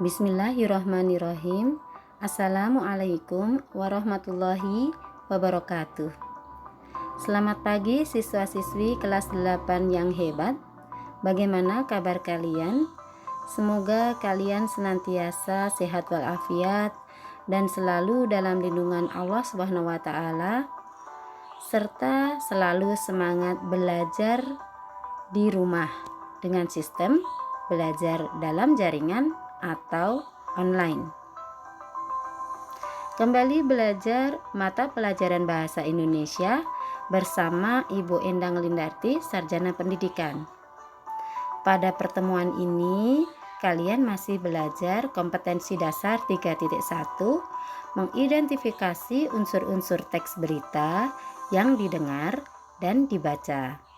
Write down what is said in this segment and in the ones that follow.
Bismillahirrahmanirrahim. Assalamualaikum warahmatullahi wabarakatuh. Selamat pagi siswa-siswi kelas 8 yang hebat. Bagaimana kabar kalian? Semoga kalian senantiasa sehat walafiat dan selalu dalam lindungan Allah Subhanahu wa taala, serta selalu semangat belajar di rumah dengan sistem belajar dalam jaringan atau online. Kembali belajar mata pelajaran bahasa Indonesia bersama Ibu Endang Lindarti, Sarjana Pendidikan. Pada pertemuan ini, kalian masih belajar kompetensi dasar 3.1, mengidentifikasi unsur-unsur teks berita yang didengar dan dibaca.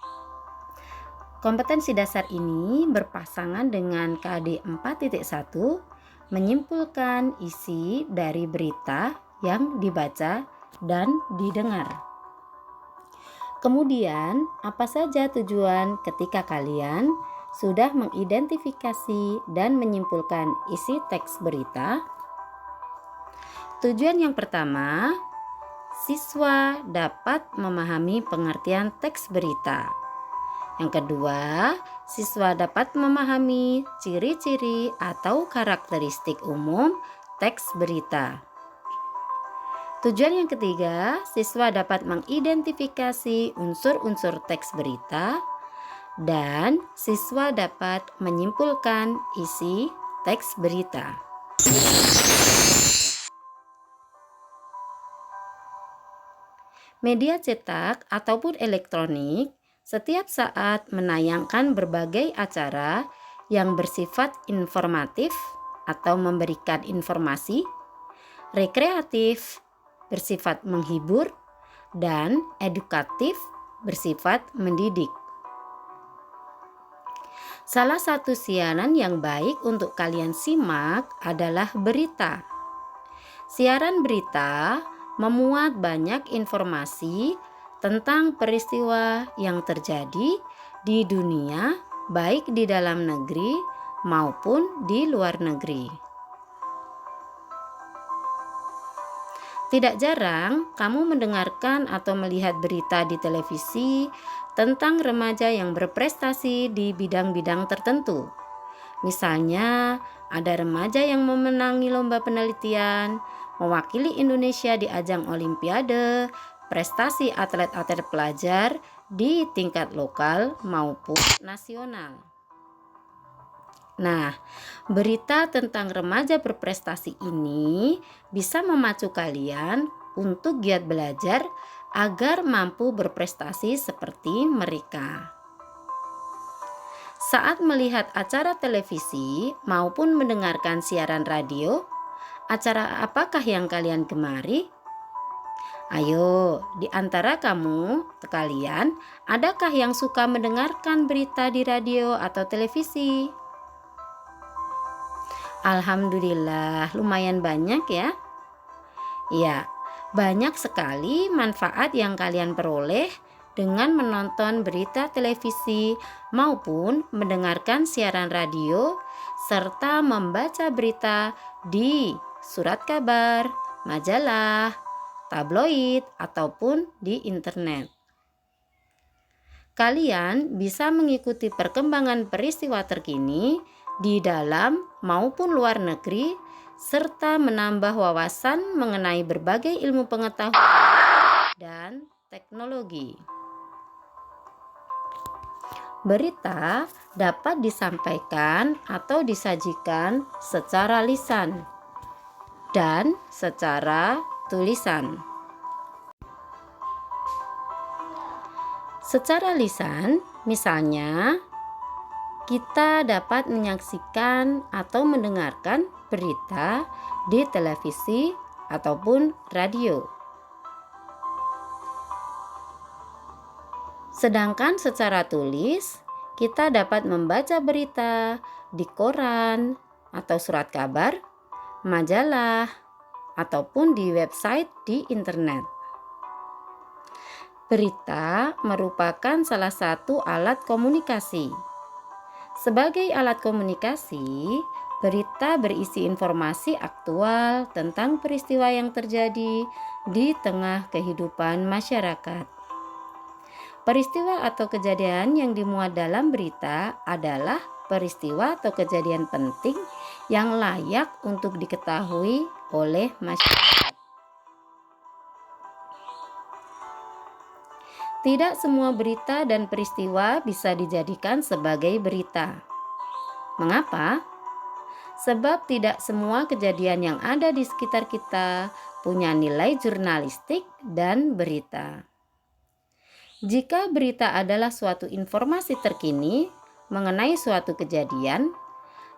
Kompetensi dasar ini berpasangan dengan KD 4.1, menyimpulkan isi dari berita yang dibaca dan didengar. Kemudian, apa saja tujuan ketika kalian sudah mengidentifikasi dan menyimpulkan isi teks berita? Tujuan yang pertama, siswa dapat memahami pengertian teks berita. Yang kedua, siswa dapat memahami ciri-ciri atau karakteristik umum teks berita. Tujuan yang ketiga, siswa dapat mengidentifikasi unsur-unsur teks berita dan siswa dapat menyimpulkan isi teks berita. Media cetak ataupun elektronik setiap saat menayangkan berbagai acara yang bersifat informatif atau memberikan informasi, rekreatif bersifat menghibur, dan edukatif bersifat mendidik. Salah satu siaran yang baik untuk kalian simak adalah berita. Siaran berita memuat banyak informasi tentang peristiwa yang terjadi di dunia, baik di dalam negeri maupun di luar negeri. Tidak jarang kamu mendengarkan atau melihat berita di televisi tentang remaja yang berprestasi di bidang-bidang tertentu. Misalnya, ada remaja yang memenangi lomba penelitian, mewakili Indonesia di ajang Olimpiade, prestasi atlet-atlet pelajar di tingkat lokal maupun nasional. Nah, berita tentang remaja berprestasi ini bisa memacu kalian untuk giat belajar agar mampu berprestasi seperti mereka. Saat melihat acara televisi maupun mendengarkan siaran radio, acara apakah yang kalian gemari? Ayo, di antara kamu sekalian, adakah yang suka mendengarkan berita di radio atau televisi? Alhamdulillah, lumayan banyak ya. Ya, banyak sekali manfaat yang kalian peroleh dengan menonton berita televisi maupun mendengarkan siaran radio serta membaca berita di surat kabar, majalah, tabloid, ataupun di internet. Kalian bisa mengikuti perkembangan peristiwa terkini di dalam maupun luar negeri serta menambah wawasan mengenai berbagai ilmu pengetahuan dan teknologi. Berita dapat disampaikan atau disajikan secara lisan dan secara tulisan. Secara lisan, misalnya, kita dapat menyaksikan atau mendengarkan berita di televisi ataupun radio. Sedangkan secara tulis, kita dapat membaca berita di koran atau surat kabar, majalah, ataupun di website di internet. Berita merupakan salah satu alat komunikasi. Sebagai alat komunikasi, Berita berisi informasi aktual tentang peristiwa yang terjadi di tengah kehidupan masyarakat. Peristiwa atau kejadian yang dimuat dalam berita adalah peristiwa atau kejadian penting yang layak untuk diketahui oleh masyarakat. Tidak semua berita dan peristiwa bisa dijadikan sebagai berita. Mengapa? Sebab tidak semua kejadian yang ada di sekitar kita punya nilai jurnalistik dan berita. Jika berita adalah suatu informasi terkini mengenai suatu kejadian,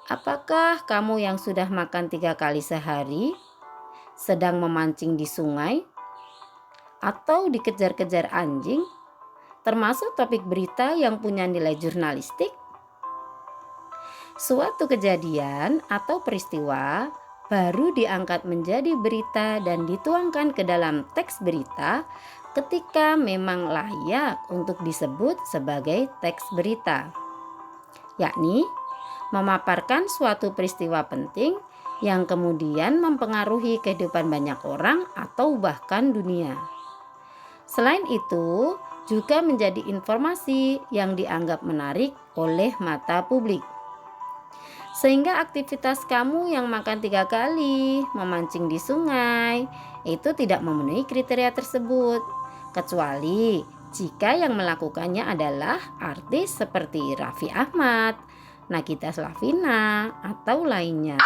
apakah kamu yang sudah makan 3 kali sehari, sedang memancing di sungai, atau dikejar-kejar anjing, termasuk topik berita yang punya nilai jurnalistik? Suatu kejadian atau peristiwa baru diangkat menjadi berita dan dituangkan ke dalam teks berita ketika memang layak untuk disebut sebagai teks berita, yakni memaparkan suatu peristiwa penting yang kemudian mempengaruhi kehidupan banyak orang atau bahkan dunia. Selain itu, juga menjadi informasi yang dianggap menarik oleh mata publik. Sehingga aktivitas kamu yang makan 3 kali, memancing di sungai, itu tidak memenuhi kriteria tersebut, kecuali jika yang melakukannya adalah artis seperti Raffi Ahmad, Nagita Slavina, atau lainnya.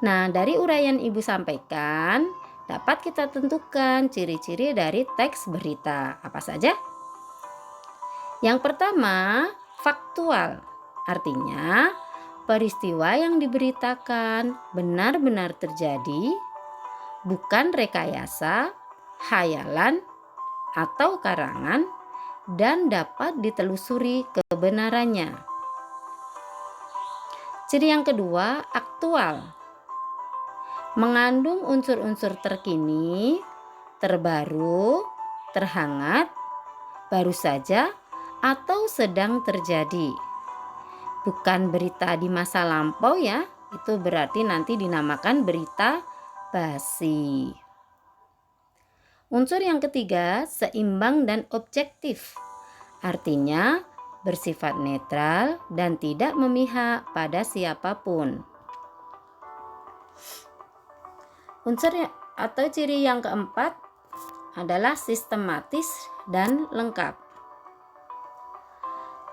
Nah, dari uraian Ibu sampaikan, dapat kita tentukan ciri-ciri dari teks berita. Apa saja? Yang pertama, faktual. Artinya, peristiwa yang diberitakan benar-benar terjadi, bukan rekayasa, khayalan, atau karangan, dan dapat ditelusuri kebenarannya. Ciri yang kedua, aktual. Mengandung unsur-unsur terkini, terbaru, terhangat, baru saja, atau sedang terjadi. Bukan berita di masa lampau ya, itu berarti nanti dinamakan berita basi. Unsur yang ketiga, seimbang dan objektif. Artinya bersifat netral dan tidak memihak pada siapapun. Unsur atau ciri yang keempat adalah sistematis dan lengkap.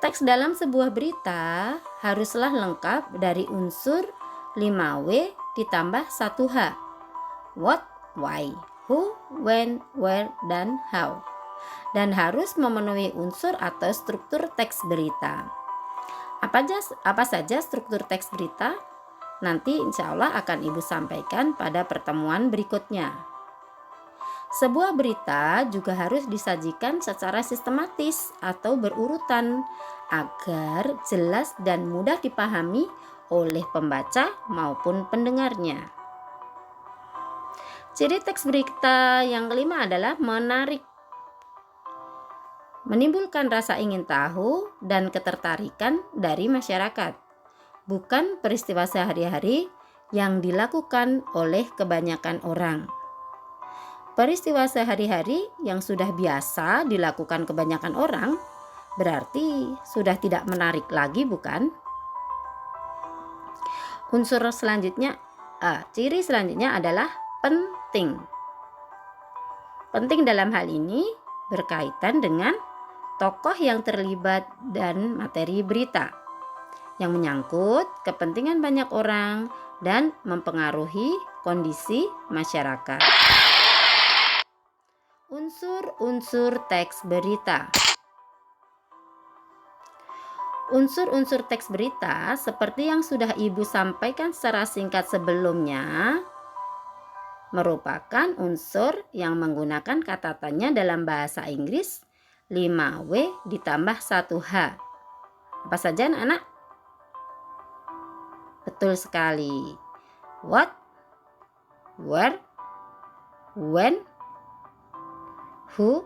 Teks dalam sebuah berita haruslah lengkap dari unsur 5W ditambah 1H. What, why, who, when, where, dan how. Dan harus memenuhi unsur atau struktur teks berita. Apa saja struktur teks berita? Nanti insya Allah akan Ibu sampaikan pada pertemuan berikutnya. Sebuah berita juga harus disajikan secara sistematis atau berurutan agar jelas dan mudah dipahami oleh pembaca maupun pendengarnya. Ciri teks berita yang kelima adalah menarik. Menimbulkan rasa ingin tahu dan ketertarikan dari masyarakat, bukan peristiwa sehari-hari yang dilakukan oleh kebanyakan orang. Peristiwa sehari-hari yang sudah biasa dilakukan kebanyakan orang berarti sudah tidak menarik lagi, bukan? Ciri selanjutnya adalah penting. Penting dalam hal ini berkaitan dengan tokoh yang terlibat dan materi berita yang menyangkut kepentingan banyak orang dan mempengaruhi kondisi masyarakat. Unsur-unsur teks berita. Unsur-unsur teks berita seperti yang sudah Ibu sampaikan secara singkat sebelumnya merupakan unsur yang menggunakan kata tanya dalam bahasa Inggris 5W ditambah 1H. Apa saja anak-anak? Betul sekali. What, where, when, who,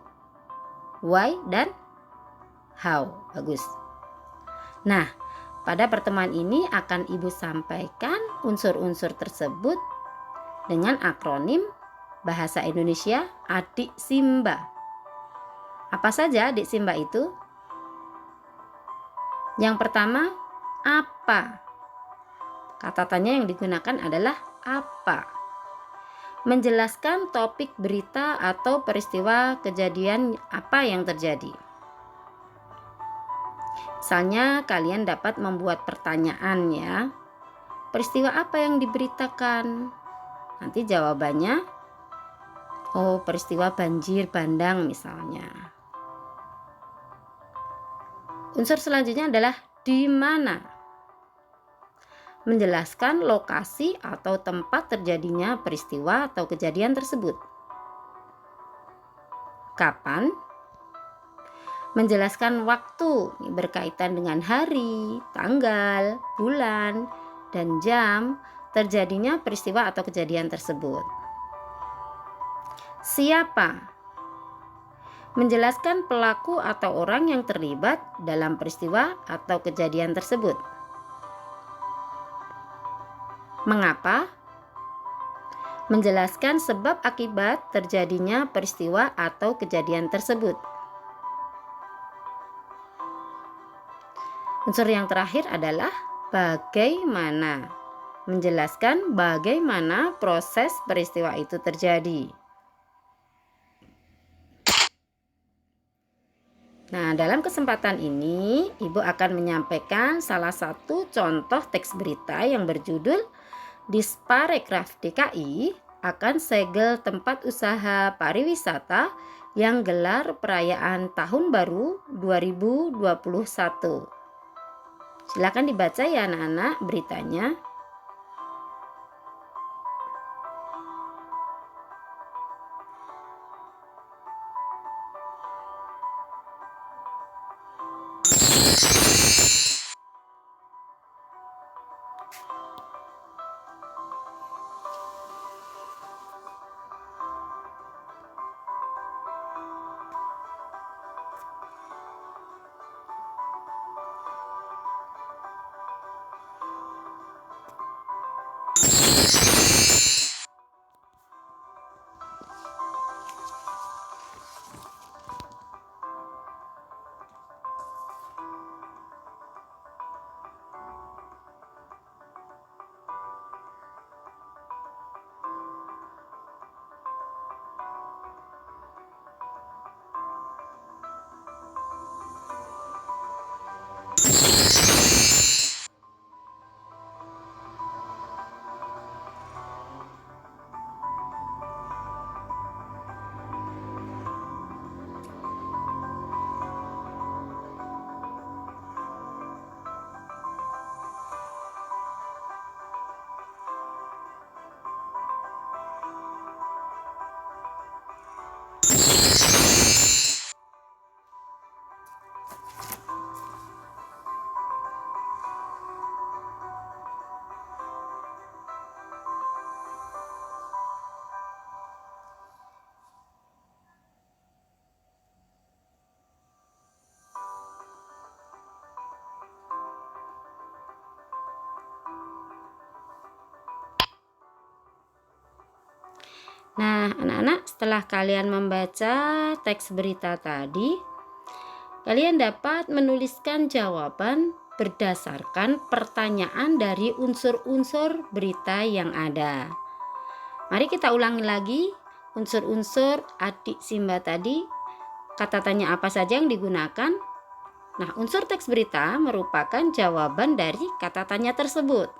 why, dan how. Bagus. Nah, Pada pertemuan ini akan Ibu sampaikan unsur-unsur tersebut dengan akronim Bahasa Indonesia Adik Simba. Apa saja Adik Simba itu? Yang pertama, apa? Kata tanya yang digunakan adalah apa. Menjelaskan topik berita atau peristiwa kejadian apa yang terjadi. Misalnya kalian dapat membuat pertanyaan ya. Peristiwa apa yang diberitakan? Nanti jawabannya, oh peristiwa banjir bandang misalnya. Unsur selanjutnya adalah di mana. Menjelaskan lokasi atau tempat terjadinya peristiwa atau kejadian tersebut. Kapan? Menjelaskan waktu berkaitan dengan hari, tanggal, bulan, dan jam terjadinya peristiwa atau kejadian tersebut. Siapa? Menjelaskan pelaku atau orang yang terlibat dalam peristiwa atau kejadian tersebut. Mengapa? Menjelaskan sebab akibat terjadinya peristiwa atau kejadian tersebut. Unsur yang terakhir adalah bagaimana. Menjelaskan bagaimana proses peristiwa itu terjadi. Nah, dalam kesempatan ini, Ibu akan menyampaikan salah satu contoh teks berita yang berjudul Disparekraf DKI akan segel tempat usaha pariwisata yang gelar perayaan Tahun Baru 2021. Silakan dibaca ya anak-anak beritanya. Nah, anak-anak, setelah kalian membaca teks berita tadi, kalian dapat menuliskan jawaban berdasarkan pertanyaan dari unsur-unsur berita yang ada. Mari kita ulangi lagi unsur-unsur Adik Simba tadi. Kata tanya apa saja yang digunakan? Nah, unsur teks berita merupakan jawaban dari kata tanya tersebut.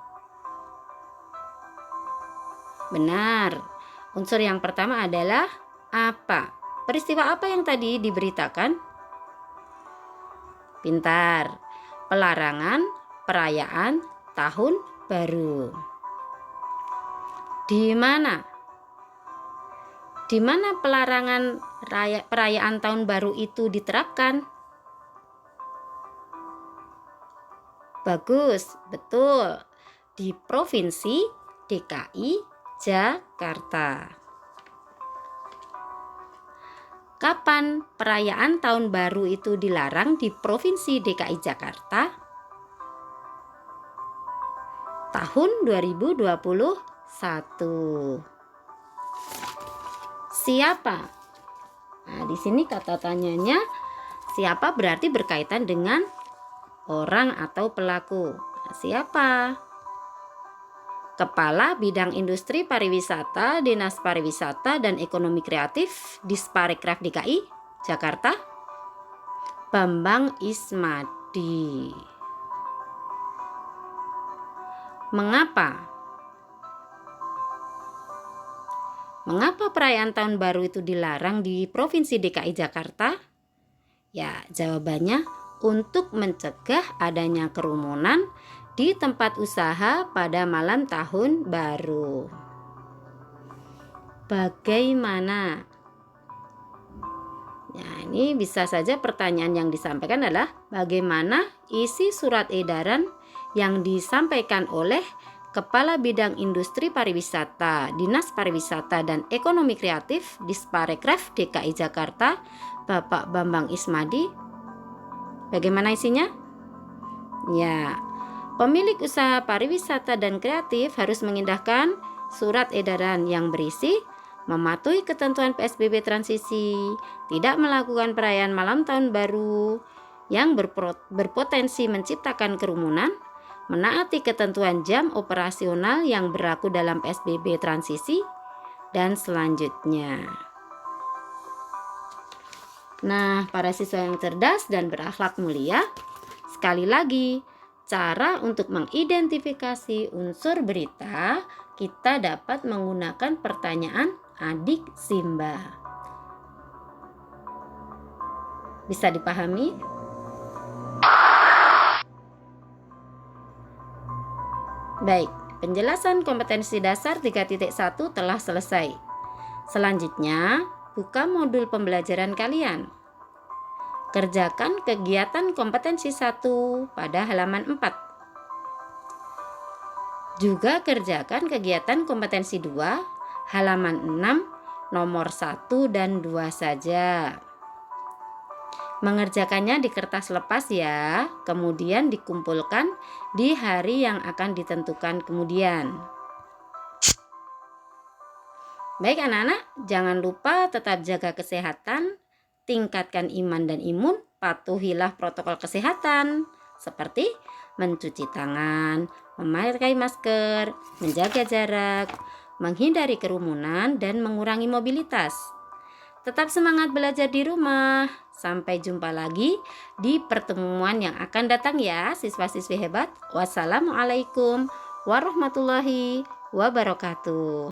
Benar. Unsur yang pertama adalah apa? Peristiwa apa yang tadi diberitakan? Pintar. Pelarangan perayaan Tahun Baru. Di mana? Di mana pelarangan perayaan Tahun Baru itu diterapkan? Bagus, betul. Di Provinsi DKI Jakarta. Kapan perayaan Tahun Baru itu dilarang di Provinsi DKI Jakarta? tahun 2021. Siapa? Nah, di sini kata tanyanya siapa berarti berkaitan dengan orang atau pelaku. Nah, siapa? Kepala Bidang Industri Pariwisata, Dinas Pariwisata dan Ekonomi Kreatif, Disparekraf DKI, Jakarta, Bambang Ismadi. Mengapa? Mengapa perayaan Tahun Baru itu dilarang di Provinsi DKI Jakarta? Ya, jawabannya untuk mencegah adanya kerumunan di tempat usaha pada malam Tahun Baru. Bagaimana? Nah, ini bisa saja pertanyaan yang disampaikan adalah bagaimana isi surat edaran yang disampaikan oleh Kepala Bidang Industri Pariwisata, Dinas Pariwisata dan Ekonomi Kreatif, Disparekraf DKI Jakarta, Bapak Bambang Ismadi. Bagaimana isinya? Ya, pemilik usaha pariwisata dan kreatif harus mengindahkan surat edaran yang berisi mematuhi ketentuan PSBB transisi, tidak melakukan perayaan malam tahun baru yang berpotensi menciptakan kerumunan, menaati ketentuan jam operasional yang berlaku dalam PSBB transisi, dan selanjutnya. Nah, para siswa yang cerdas dan berakhlak mulia, sekali lagi, cara untuk mengidentifikasi unsur berita, kita dapat menggunakan pertanyaan adik Simba. Bisa dipahami? Baik, penjelasan kompetensi dasar 3.1 telah selesai. Selanjutnya, buka modul pembelajaran kalian. Kerjakan kegiatan kompetensi 1 pada halaman 4. Juga kerjakan kegiatan kompetensi 2 halaman 6 nomor 1 dan 2 saja. Mengerjakannya di kertas lepas ya, kemudian dikumpulkan di hari yang akan ditentukan kemudian. Baik anak-anak, jangan lupa tetap jaga kesehatan, tingkatkan iman dan imun, patuhilah protokol kesehatan seperti mencuci tangan, memakai masker, menjaga jarak, menghindari kerumunan, dan mengurangi mobilitas. Tetap semangat belajar di rumah. Sampai jumpa lagi di pertemuan yang akan datang ya, siswa-siswi hebat. Wassalamualaikum warahmatullahi wabarakatuh.